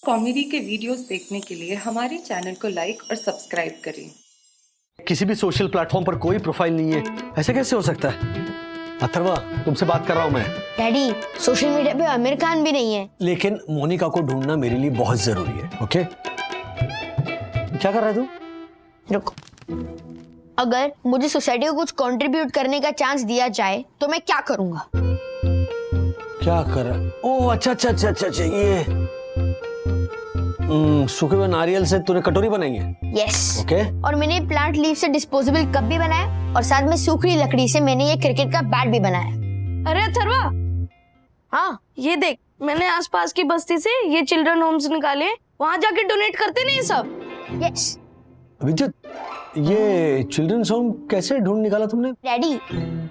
Comedy के videos देखने के लिए हमारे चैनल को लाइक और सब्सक्राइब करें। किसी भी सोशल प्लेटफॉर्म पर कोई प्रोफाइल नहीं है, ऐसे कैसे हो सकता है? अथर्वा, तुमसे बात कर रहा हूँ मैं। डैडी, सोशल मीडिया पे आमिर खान भी नहीं है। लेकिन मोनिका को ढूंढना मेरे लिए बहुत जरूरी है। ओके, क्या कर रहा है तू? रुको, अगर मुझे सोसाइटी को कुछ कंट्रीब्यूट करने का चांस दिया जाए तो मैं क्या करूंगा? क्या कर रहा है? ओह अच्छा, ये सूखे हुए नारियल से तूने कटोरी बनाई है? यस। ओके। और मैंने प्लांट लीफ से डिस्पोजेबल कप भी बनाया और साथ में सूखी लकड़ी से मैंने ये क्रिकेट का बैट भी बनाया। अरे अथर्वा, हाँ, ये देख, मैंने आसपास की बस्ती से ये चिल्ड्रन होम्स निकाले, वहां जाके डोनेट करते नहीं सब। यस। विद्युत, ये चिल्ड्रंस होम कैसे ढूंढ निकाला तुमने? डैडी,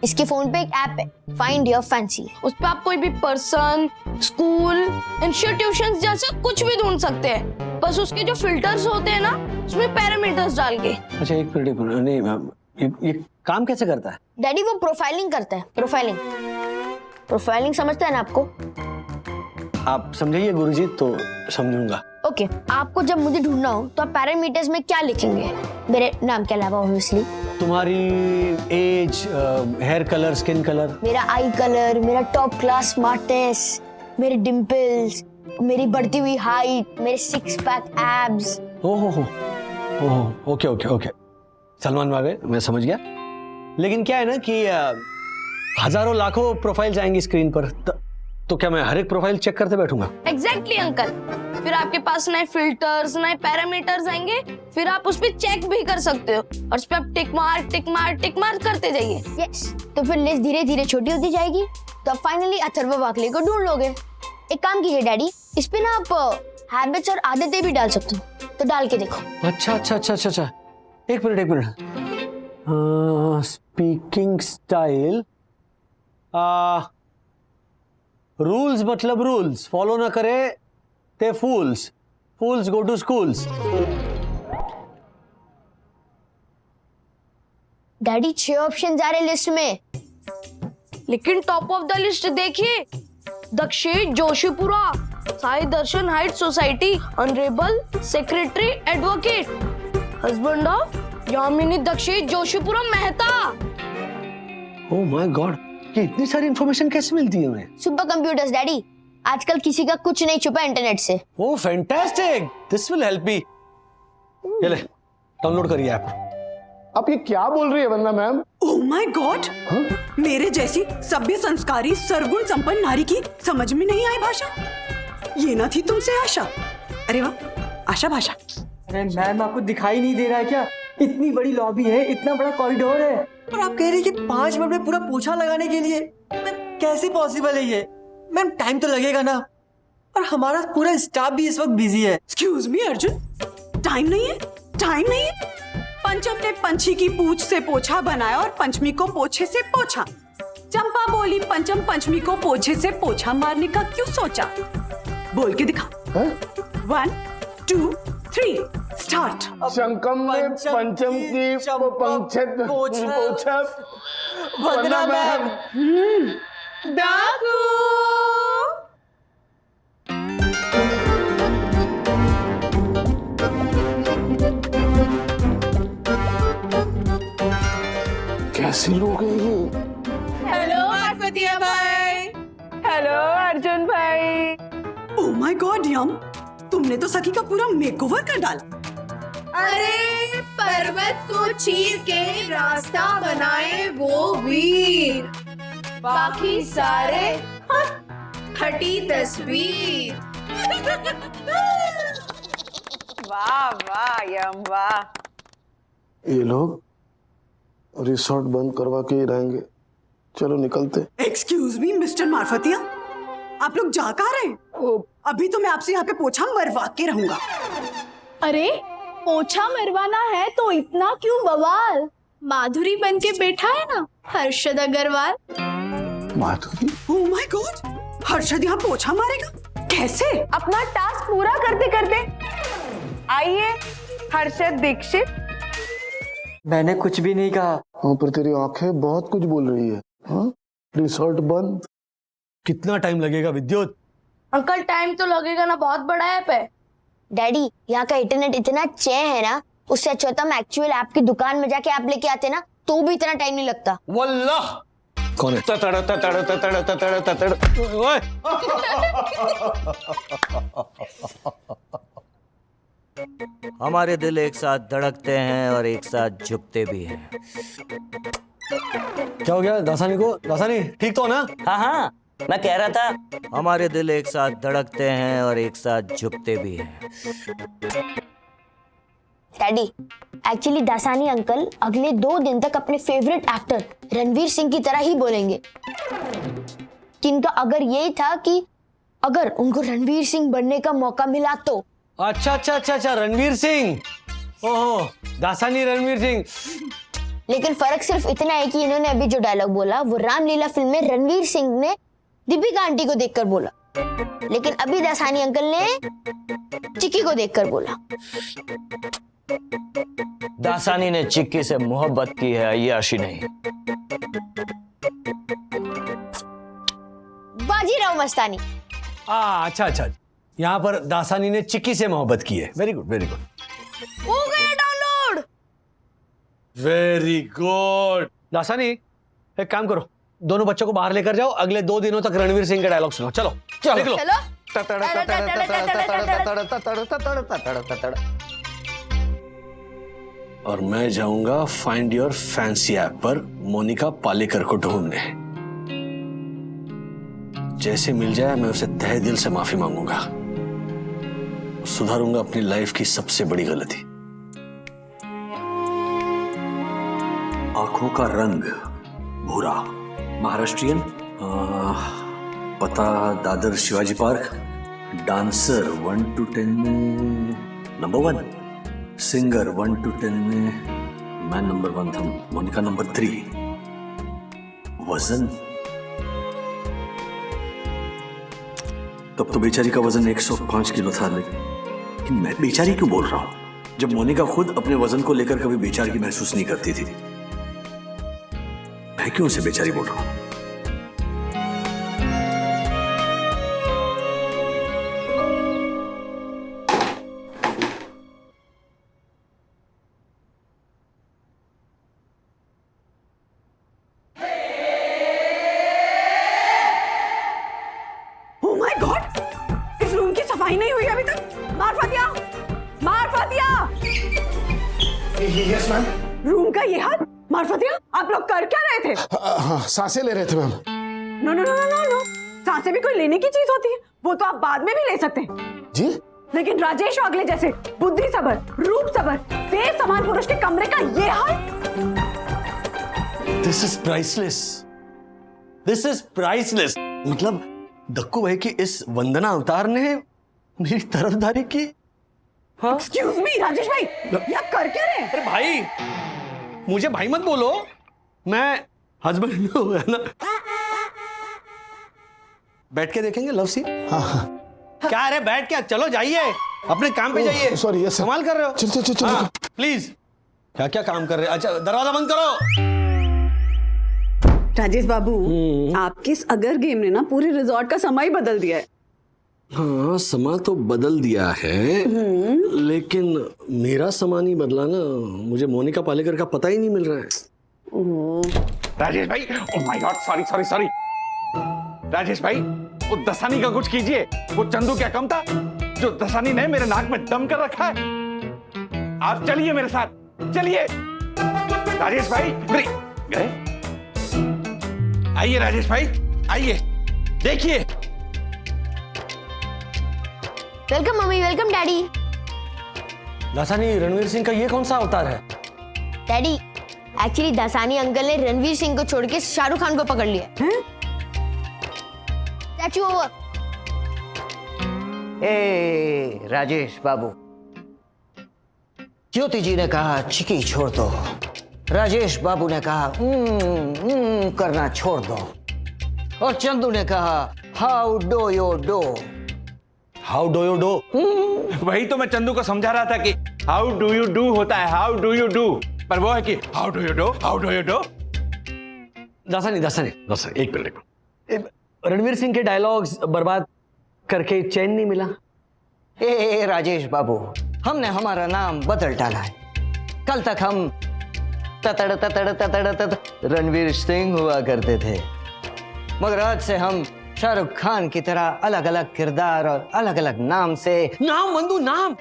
इसके फोन पे एक ऐप है, फाइंड योर फैंसी। उस पे आप कोई भी पर्सन, स्कूल, इंस्टीट्यूशंस जैसा कुछ भी ढूंढ सकते हैं, बस उसके जो फिल्टर्स होते हैं ना, उसमें पैरामीटर्स डाल के। अच्छा, एक मिनट नहीं, ये काम कैसे करता है? डैडी, वो प्रोफाइलिंग करता है। प्रोफाइलिंग समझता है ना आपको? आप समझाइए गुरुजी, तो समझूंगा। ओके, आपको जब मुझे ढूंढना हो तो आप पैरामीटर्स में क्या लिखेंगे? मेरे नाम के अलावा ऑब्वियसली। तुम्हारी age, hair colour, skin colour, मेरा आई कलर, मेरा टॉप क्लास स्मार्टनेस, मेरे डिंपल्स, मेरी बढ़ती हुई हाइट, मेरे सिक्स पैक एब्स। ओहो, ओके, सलमान भाई, मैं समझ गया। लेकिन क्या है ना कि हजारों लाखों प्रोफाइल जाएंगी स्क्रीन पर, तो क्या मैं हर एक प्रोफाइल चेक करते बैठूंगा? एग्जैक्टली अंकल, फिर आपके पास नए फिल्टर्स, नए पैरामीटर्स आएंगे, फिर आप उस पर चेक भी कर सकते हो और उस पर आप टिक मार्क करते जाइए। यस, तो फिर लिस्ट धीरे धीरे छोटी होती जाएगी, तो आप फाइनली अथर्वा वाकले को ढूंढ लोगे। एक काम कीजिए डैडी, इस पे ना आप हैबिट्स और आदतें भी डाल सकते हो, तो डाल के देखो। अच्छा, एक मिनट। स्पीकिंग स्टाइल, रूल्स मतलब रूल्स फॉलो ना करे ते fools go to schools. Daddy, 6 option आ रहे लिस्ट में, लेकिन टॉप ऑफ द लिस्ट देखिए, Dakshin Joshipura, Sai Darshan height society, honourable secretary advocate, husband of Yamini Dakshin Joshipura Mehta. Oh my god, ये इतनी सारी इंफॉर्मेशन कैसे मिलती है हमें? सुपर कंप्यूटर्स डैडी, आजकल किसी का कुछ नहीं छुपा इंटरनेट से। Oh fantastic, this will help me. ये ले, डाउनलोड करिए ऐप। आप ये क्या बोल रही है वंदना मैम? ओह माय गॉड, मेरे जैसी सभ्य संस्कारी सरगुण संपन्न नारी की समझ में नहीं आई भाषा। ये ना थी तुमसे आशा। अरे वाह, आशा भाषा। अरे मैम, आपको दिखाई नहीं दे रहा है क्या? इतनी बड़ी लॉबी है, इतना बड़ा कॉरिडोर है, और आप कह रही है कि 5 मिनट में पूरा पोछा लगाने के लिए? मैम, कैसे पॉसिबल है ये? मैम, टाइम तो लगेगा ना, और हमारा पूरा स्टाफ भी इस वक्त बिजी है। एक्सक्यूज मी अर्जुन, टाइम नहीं है? पंचम ने पंछी की पूंछ से पोछा बनाया और पंचमी को पोछे से पोछा। चंपा बोली पंचम पंचमी को पोछे से पोछा मारने का क्यों सोचा? बोल के दिखा। 1 2 3 स्टार्ट। शंकम ने पंचम की पोछा। वंदना मैम। डाकू। कैसे लोग हैं ये? हेलो मार्फतिया भाई। हेलो अर्जुन भाई। ओह माय गॉड यम, तुमने तो सखी का पूरा मेकओवर कर डाला। अरे पर्वत को चीर के रास्ता बनाए वो वीर, बाकी सारे हटी तस्वीर। वाह वाह यम वाह। ये लोग रिसोर्ट बंद करवा के ही रहेंगे। चलो निकलते। एक्सक्यूज मी मिस्टर मार्फतिया, आप लोग जा कहाँ रहे? अभी तो मैं आपसे यहाँ पे पोछा मरवा के रहूंगा। अरे पोछा मरवाना है तो इतना क्यों बवाल? माधुरी बन के बैठा है ना हर्षद अग्रवाल। माधुरी? ओह माय गॉड, हर्षद यहाँ पोछा मारेगा? कैसे? अपना टास्क पूरा करते करते। आइए हर्षद दीक्षित। मैंने कुछ भी नहीं कहा। हाँ, पर तेरी आंखें बहुत कुछ बोल रही है। हाँ, रिसोर्ट बंद। कितना टाइम लगेगा विद्युत? अंकल, टाइम तो लगेगा ना, बहुत बड़ा ऐप है। डैडी यहाँ का इंटरनेट इतना चे है ना, उससे अच्छा होता हम एक्चुअल ऐप की दुकान में जाके ऐप लेके आते ना, तो भी इतना टाइम नहीं लगता। वल्लाह। कौन है? ओए। हमारे दिल एक साथ धड़कते हैं और एक साथ झुकते भी हैं। क्या हो गया दासानी को? दासानी ठीक तो हो ना? हाँ हाँ, मैं कह रहा था हमारे दिल एक साथ धड़कते हैं और एक साथ झुकते भी हैं। डैडी एक्चुअली दासानी अंकल अगले 2 दिन तक अपने फेवरेट एक्टर रणवीर सिंह की तरह ही बोलेंगे। कि इनका अगर यही था कि अगर उनको रणवीर सिंह बनने का मौका मिला तो। अच्छा अच्छा अच्छा अच्छा, रणवीर सिंह। ओहो, दासानी रणवीर सिंह। लेकिन फर्क सिर्फ इतना है कि इन्होंने अभी जो डायलॉग बोला वो रामलीला फिल्म में रणवीर सिंह ने दीपिका आंटी को देखकर बोला, लेकिन अभी दासानी अंकल ने चिक्की को देखकर बोला। दासानी ने चिक्की से मोहब्बत की है, अय्याशी नहीं। बाजीराव मस्तानी। अच्छा अच्छा, यहाँ पर दासानी ने चिक्की से मोहब्बत की है। Very good very good. हो गया डाउनलोड। Very good. दासानी एक काम करो, दोनों बच्चों को बाहर लेकर जाओ, अगले 2 दिनों तक रणवीर सिंह का डायलॉग सुनो। चलो चलो देख लो। और मैं जाऊंगा फाइंड योर फैंसी ऐप पर मोनिका पालेकर को ढूंढने। जैसे मिल जाए मैं उसे तहे दिल से माफी मांगूंगा, सुधारूंगा अपनी लाइफ की सबसे बड़ी गलती। आंखों का रंग भूरा, महाराष्ट्रियन, पता Dadar Shivaji park, dancer 1 to 10 में नंबर 1, सिंगर 1 to 10 में मैं नंबर 1 था, मोनिका नंबर 3, वजन तब तो बेचारी का वजन 105 किलो था, लेकिन मैं बेचारी क्यों बोल रहा हूं जब मोनिका खुद अपने वजन को लेकर कभी बेचारी महसूस नहीं करती थी। मैं क्यों उसे बेचारी बोल रहा हूं? Oh my God! इस रूम की सफाई नहीं हुई अभी तक। मार फातिया, मार फातिया। Yes ma'am. रूम का ये हाल। मार फातिया, आप लोग कर क्या रहे थे? हाँ, सांसें ले रहे थे ma'am. No no no no no no, सांसें भी कोई लेने की चीज होती है, वो तो आप बाद में भी ले सकते हैं। जी? लेकिन राजेश वागले जैसे बुद्धि सबर, रूप सबर, देव समान पुरुष के कमरे का ये हाल। This is priceless, this is priceless. मतलब दक्कू भाई की इस वंदना अवतार ने मेरी तरफदारी की। हाँ? एक्सक्यूज मी राजेश भाई, ये आप कर क्या रहे हैं? अरे भाई, मुझे भाई मत बोलो, मैं हस्बैंड है ना। बैठ के देखेंगे लव सीन। हाँ। क्या रे, बैठ के चलो, जाइए अपने काम पे जाइए। Sorry, yes sir. कमाल कर रहे हो। चल चल चल चल। प्लीज। क्या क्या काम कर रहे हैं? अच्छा दरवाजा बंद करो। राजेश बाबू, आपके इस अगर गेम ने ना पूरे रिजॉर्ट का समय ही बदल दिया है। हाँ, समा तो बदल दिया है, लेकिन मेरा समा नहीं बदला ना। मुझे मोनिका पालेकर का पता ही नहीं मिल रहा है। राजेश भाई, ओह my God, sorry sorry sorry. Rajesh भाई, वो दसानी का कुछ कीजिए। वो चंदू क्या कम था जो दसानी ने मेरे नाक में दम कर रखा है। आप चलिए मेरे साथ, चलिए राजेश भाई। गए? आइए राजेश भाई, आइए, देखिए। Welcome mummy, welcome daddy. Dasani, Ranveer Singh का ये कौन सा अवतार है? डैडी एक्चुअली दासानी अंकल ने रणवीर सिंह को छोड़ के शाहरुख खान को पकड़ लिया। Statue over. ए राजेश बाबू, ज्योति जी ने कहा चिकी छोड़ दो, राजेश बाबू ने कहा करना छोड़ दो, और चंदू ने कहा how do you do. How do you do? वही तो मैं चंदू को समझा रहा था कि हाउ डू यू डू होता है, हाउ डू यू डू, पर वो है कि how do you do, how do you do. Dasani Dasani Dasani, एक मिनट। रणवीर सिंह के डायलॉग्स बर्बाद करके चैन नहीं मिला? ए राजेश बाबू, हमने हमारा नाम बदल डाला है। कल तक हम ततड़ ततड़ ततड़ ततड़ रणवीर सिंह हुआ करते थे, मगर आज से हम शाहरुख खान की तरह अलग अलग किरदार और अलग अलग नाम से। नाम बंधु, नाम।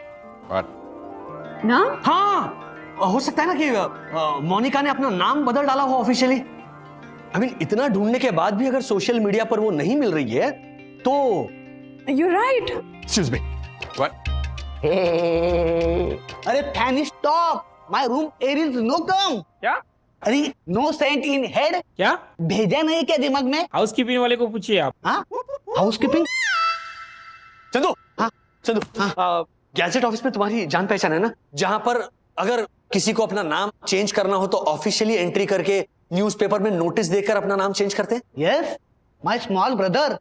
ना हाँ, हो सकता है ना कि मोनिका ने अपना नाम बदल डाला हो ऑफिशियली। आई मीन इतना ढूंढने के बाद भी अगर सोशल मीडिया पर वो नहीं मिल रही है तो you right. Excuse me, what? अरे fan stop, my room air is no come. क्या? अरे नो सेंट इन हेड। क्या? भेजा नहीं क्या दिमाग में? हाउसकीपिंग वाले को पूछिए आप। हाँ, हाउसकीपिंग। चंदू, हाँ चंदू, गैजेट ऑफिस में तुम्हारी जान पहचान है ना, जहां पर अगर किसी को अपना नाम चेंज करना हो तो ऑफिशियली एंट्री करके न्यूज़पेपर में नोटिस देकर अपना नाम चेंज करते हैं। Yes, my small brother,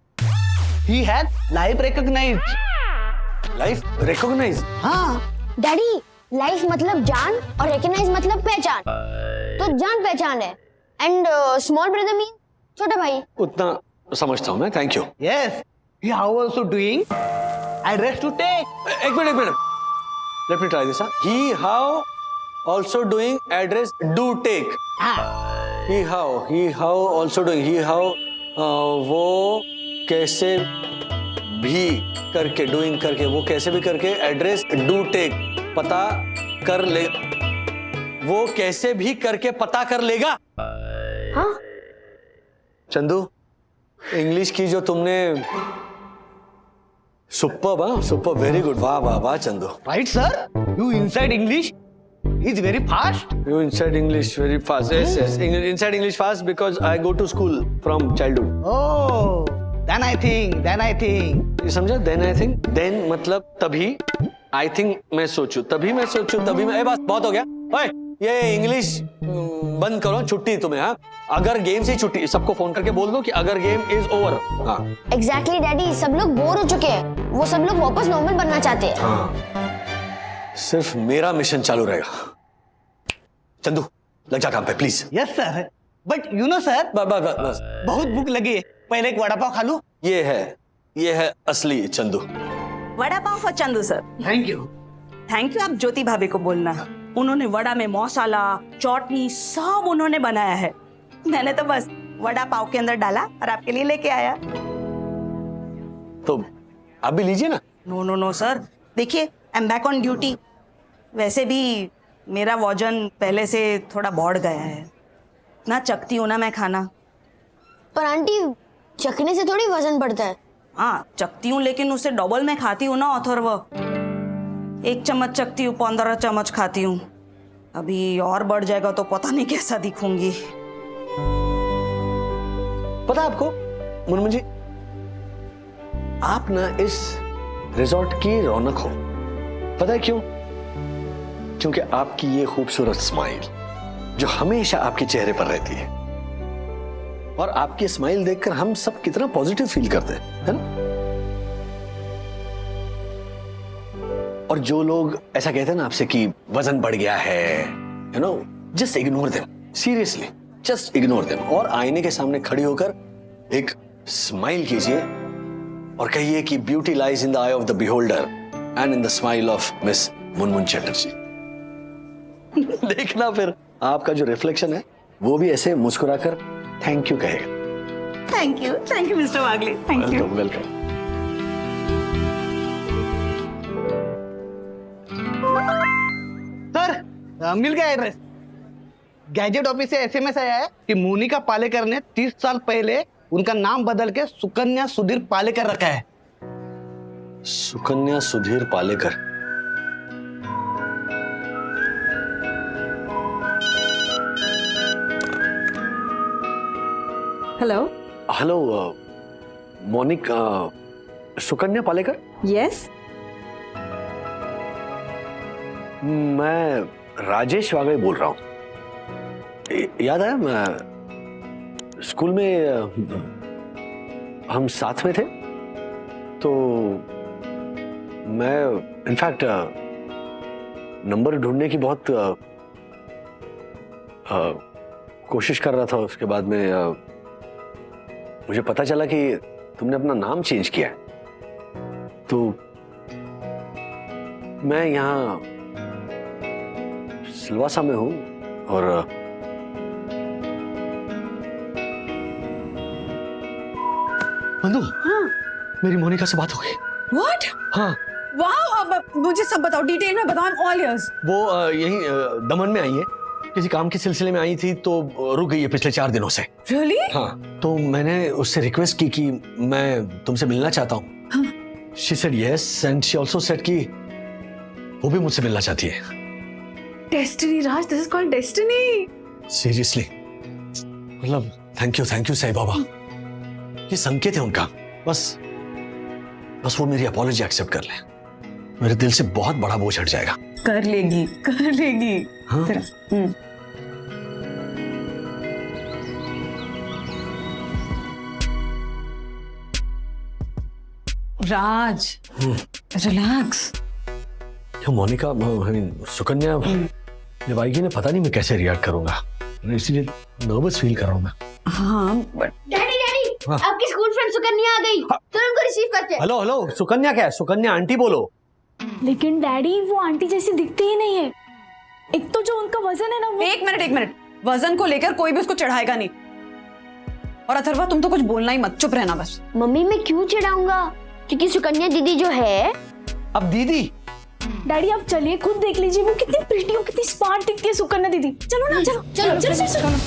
he has life recognised. Life recognise? हाँ डैडी, लाइफ मतलब जान और रिकॉग्नाइज मतलब पहचान, तो जान पहचान है। एंड स्मॉल ब्रदर मीन छोटा भाई। उतना समझता हूं मैं, thank you. Yes, he how also doing address to take. एक मिनट, let me try this. He how also doing address do take. He how also doing, he how वो कैसे भी करके, डूइंग करके, वो कैसे भी करके एड्रेस डू टेक, पता कर ले, वो कैसे भी करके पता कर लेगा। हाँ चंदू, इंग्लिश की जो तुमने सुपर, सुपर, वेरी गुड, वाह वाह वाह Chandu. Right sir, you inside English is very fast. You inside English very fast. Yes, yes. Inside English fast because I go to school from childhood. Oh, then I think. ये समझा? Then I think. Then मतलब तभी. I think मैं सोचूं. तभी मैं सोचूं. तभी मैं. बस बहुत हो गया. ओए, ये इंग्लिश बंद करो. छुट्टी तुम्हें, हाँ? अगर गेम से छुट्टी, सबको फोन करके बोल दो कि अगर गेम इज ओवर. हाँ. एग्जैक्टली डैडी, सब लोग बोर हो चुके हैं, वो सब लोग वापस नॉर्मल बनना चाहते हैं। हाँ. सिर्फ मेरा मिशन चालू रहेगा। चंदू, लग जा काम पे please. Yes sir, but you know sir, बस बहुत भूख लगी है, पहले एक वड़ा पाव खा लूं। ये है असली Chandu. Vada pav for Chandu sir. Thank you. Thank you आप ज्योति भाभी को बोलना, उन्होंने वड़ा में मसाला, चटनी सब उन्होंने बनाया है। मैंने तो बस वड़ा पाव के अंदर डाला और आपके लिए लेके आया। तो आप भी लीजिए ना। नो सर, देखिए I am back on duty. वैसे भी मेरा वजन पहले से थोड़ा बढ़ गया है ना, चखती हूँ ना मैं खाना। पर आंटी, चखने से थोड़ी वजन बढ़ता है। हाँ चखती हूँ, लेकिन उससे डबल मैं खाती हूँ ना अथर्व। 1 चम्मच चखती हूँ, 15 चम्मच खाती हूँ। अभी और बढ़ जाएगा तो पता नहीं कैसा दिखूंगी। पता आपको मुनमुन जी, आप ना इस रिजॉर्ट की रौनक हो। पता है क्यों? क्योंकि आपकी ये खूबसूरत स्माइल जो हमेशा आपके चेहरे पर रहती है, और आपकी स्माइल देखकर हम सब कितना पॉजिटिव फील करते हैं, है ना? और जो लोग ऐसा कहते हैं ना आपसे कि वजन बढ़ गया है, you know, just ignore them, seriously just ignore them, और आईने के सामने खड़ी होकर एक स्माइल कीजिए और कहिए कि beauty lies in the I of the beholder and in the smile of miss Munmun Chatterjee. देखना फिर आपका जो रिफ्लेक्शन है वो भी ऐसे मुस्कुराकर थैंक यू कहेगा। Thank you mister Wagle, thank you. Welcome. Sir, मिल गया एड्रेस। गैजेट ऑफिस से एसएमएस आया है कि मोनिका पालेकर ने 30 साल पहले उनका नाम बदल के सुकन्या सुधीर पालेकर रखा है। सुकन्या सुधीर पालेकर? हेलो, मोनिका, सुकन्या पालेकर? यस। मैं राजेश वागले बोल रहा हूँ। याद है मैं स्कूल में हम साथ में थे, तो मैं इनफैक्ट नंबर ढूंढने की बहुत कोशिश कर रहा था। उसके बाद में मुझे पता चला कि तुमने अपना नाम चेंज किया है, तो मैं यहाँ सिलवासा में हूँ और बंधु, हाँ मेरी मोनिका से बात हो गई। व्हाट? हाँ, वाओ, अब मुझे सब बताओ, डिटेल में बताओ, आई एम ऑल इयर्स। वो यहीं दमन में आई है, किसी काम के सिलसिले में आई थी तो रुक गई है पिछले 4 दिनों से। रियली? हाँ, तो मैंने उससे रिक्वेस्ट की कि मैं तुमसे मिलना चाहता हूँ। She said yes and she also said कि वो भी मुझसे मिलना चाहती है। Destiny Raj, this is called destiny. Seriously, मतलब थैंक यू साईं बाबा, ये संकेत है उनका। बस वो मेरी अपॉलॉजी एक्सेप्ट कर ले, मेरे दिल से बहुत बड़ा बोझ हट जाएगा। कर लेगी। हाँ? राज, रिलैक्स। क्या मोनिका, सुकन्या निभाएगी ना, पता नहीं मैं कैसे रिएक्ट करूंगा, इसीलिए नर्वस फील कर रहा हूँ मैं। हाँ बट डैडी हाँ। आपकी स्कूल फ्रेंड सुकन्या आ गई, तो उनको रिसीव करते हैं। हेलो, सुकन्या क्या है? सुकन्या आंटी बोलो। लेकिन डैडी वो आंटी जैसी दिखती ही नहीं है। एक तो जो उनका वजन है ना वो। एक मिनट, वजन को लेकर कोई भी उसको चढ़ाएगा नहीं। और अथर्वा, तुम तो कुछ बोलना ही मत, चुप रहना बस। मम्मी मैं क्यों चिढ़ाऊंगा, क्योंकि सुकन्या दीदी जो है। अब दीदी, डैडी आप चलिए, खुद देख लीजिए वो कितनी प्रिटी और कितनी स्मार्ट दिखती है सुकन्या दीदी। चलो ना, चलो।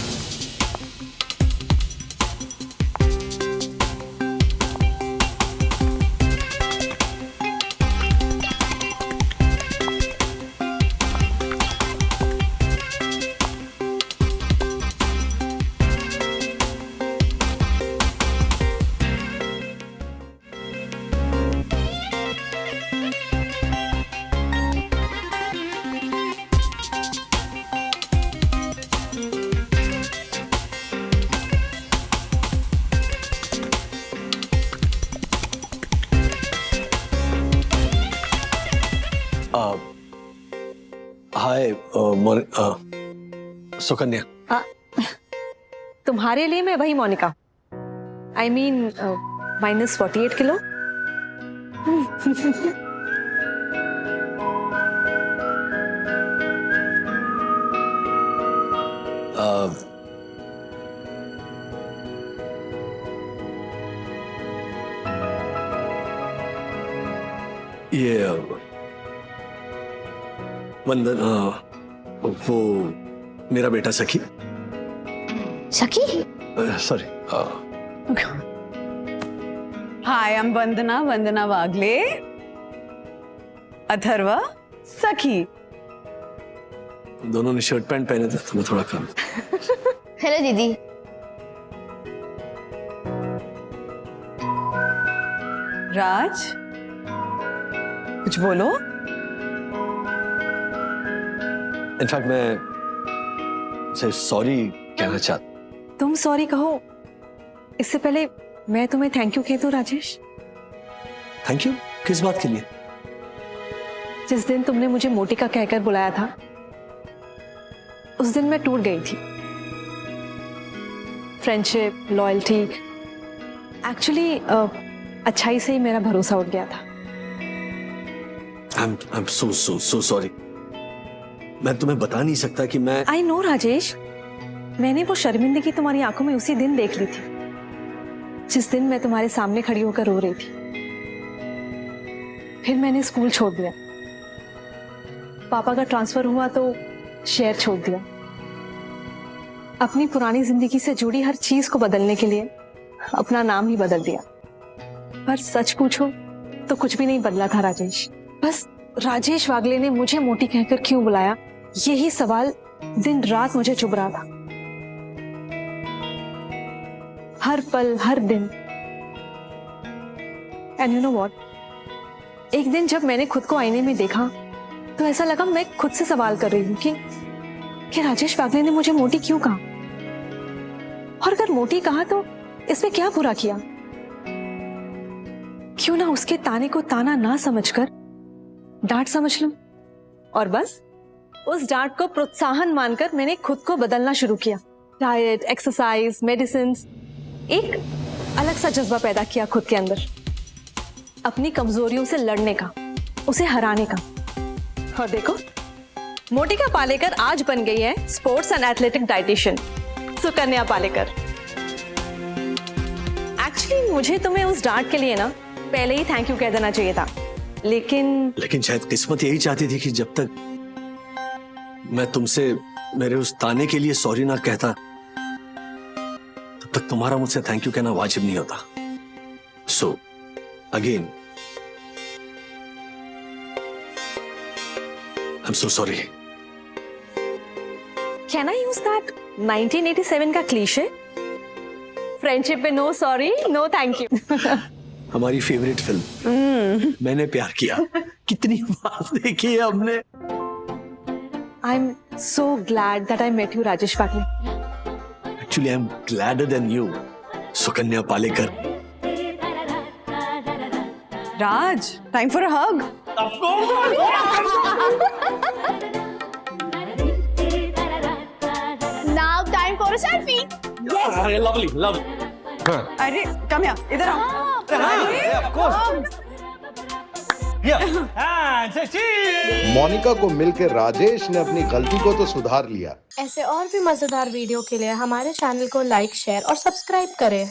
हाय सुकन्या। तुम्हारे लिए मैं वही मोनिका, I mean -48 किलो। ये वंदन, वो मेरा बेटा सखी। सखी? सॉरी। हाय, आई एम वंदना वागले। अथर्वा, सखी। दोनों ने शर्ट पैंट पहने थे तो मैं थोड़ा कम। हेलो दीदी। राज, कुछ बोलो। इनफैक्ट मैं सॉरी कहना चाहता। तुम सॉरी कहो, इससे पहले मैं तुम्हें थैंक यू कह दूं राजेश। Thank you? किस बात के लिए? जिस दिन तुमने मुझे मोटिका कहकर बुलाया था, उस दिन मैं टूट गई थी। फ्रेंडशिप, लॉयल्टी, एक्चुअली अच्छाई से ही मेरा भरोसा उठ गया था। I'm so sorry। मैं तुम्हें बता नहीं सकता कि मैं। आई नो राजेश, मैंने वो शर्मिंदगी तुम्हारी आंखों में उसी दिन देख ली थी, जिस दिन मैं तुम्हारे सामने खड़ी होकर रो रही थी। फिर मैंने स्कूल छोड़ दिया, पापा का ट्रांसफर हुआ तो शहर छोड़ दिया। अपनी पुरानी जिंदगी से जुड़ी हर चीज को बदलने के लिए अपना नाम ही बदल दिया। पर सच पूछो तो कुछ भी नहीं बदला था राजेश। बस राजेश वागले ने मुझे मोटी कहकर क्यों बुलाया, यही सवाल दिन रात मुझे चुभ रहा था। हर पल, हर दिन। एंड यू नो व्हाट, एक दिन जब मैंने खुद को आईने में देखा तो ऐसा लगा मैं खुद से सवाल कर रही हूं कि राजेश वागले ने मुझे मोटी क्यों कहा, और अगर मोटी कहा तो इसमें क्या बुरा किया। क्यों ना उसके ताने को ताना ना समझकर डांट समझ लूं, और बस उस डांट को प्रोत्साहन मानकर मैंने खुद को बदलना शुरू किया। डाइट, एक्सरसाइज, मेडिसिन, एक अलग सा जज्बा पैदा किया खुद के अंदर, अपनी कमजोरियों से लड़ने का, उसे हराने का। और देखो, मोटिका पालेकर आज बन गई है sports and athletic dietitian Sukanya Palekar. Actually मुझे तुम्हें उस डांट के लिए ना पहले ही थैंक यू कह देना चाहिए था, लेकिन शायद किस्मत यही चाहती थी कि जब तक मैं तुमसे मेरे उस ताने के लिए सॉरी ना कहता तब तक तुम्हारा मुझसे थैंक यू कहना वाजिब नहीं होता। So again I am so sorry. Can I use that 1987 का क्लीशे, फ्रेंडशिप में no sorry no thank you. हमारी फेवरेट फिल्म मैंने प्यार किया कितनी बार देखी है हमने। I am so glad that I met you Rajesh Patil. Actually I am gladder than you Sukanya Palekar. Raj, time for a hug. Now time for a selfie. Lovely lovely. अरे come यहाँ, इधर आओ। मोनिका को मिलकर राजेश ने अपनी गलती को तो सुधार लिया। ऐसे और भी मजेदार वीडियो के लिए हमारे चैनल को लाइक, शेयर और सब्सक्राइब करें।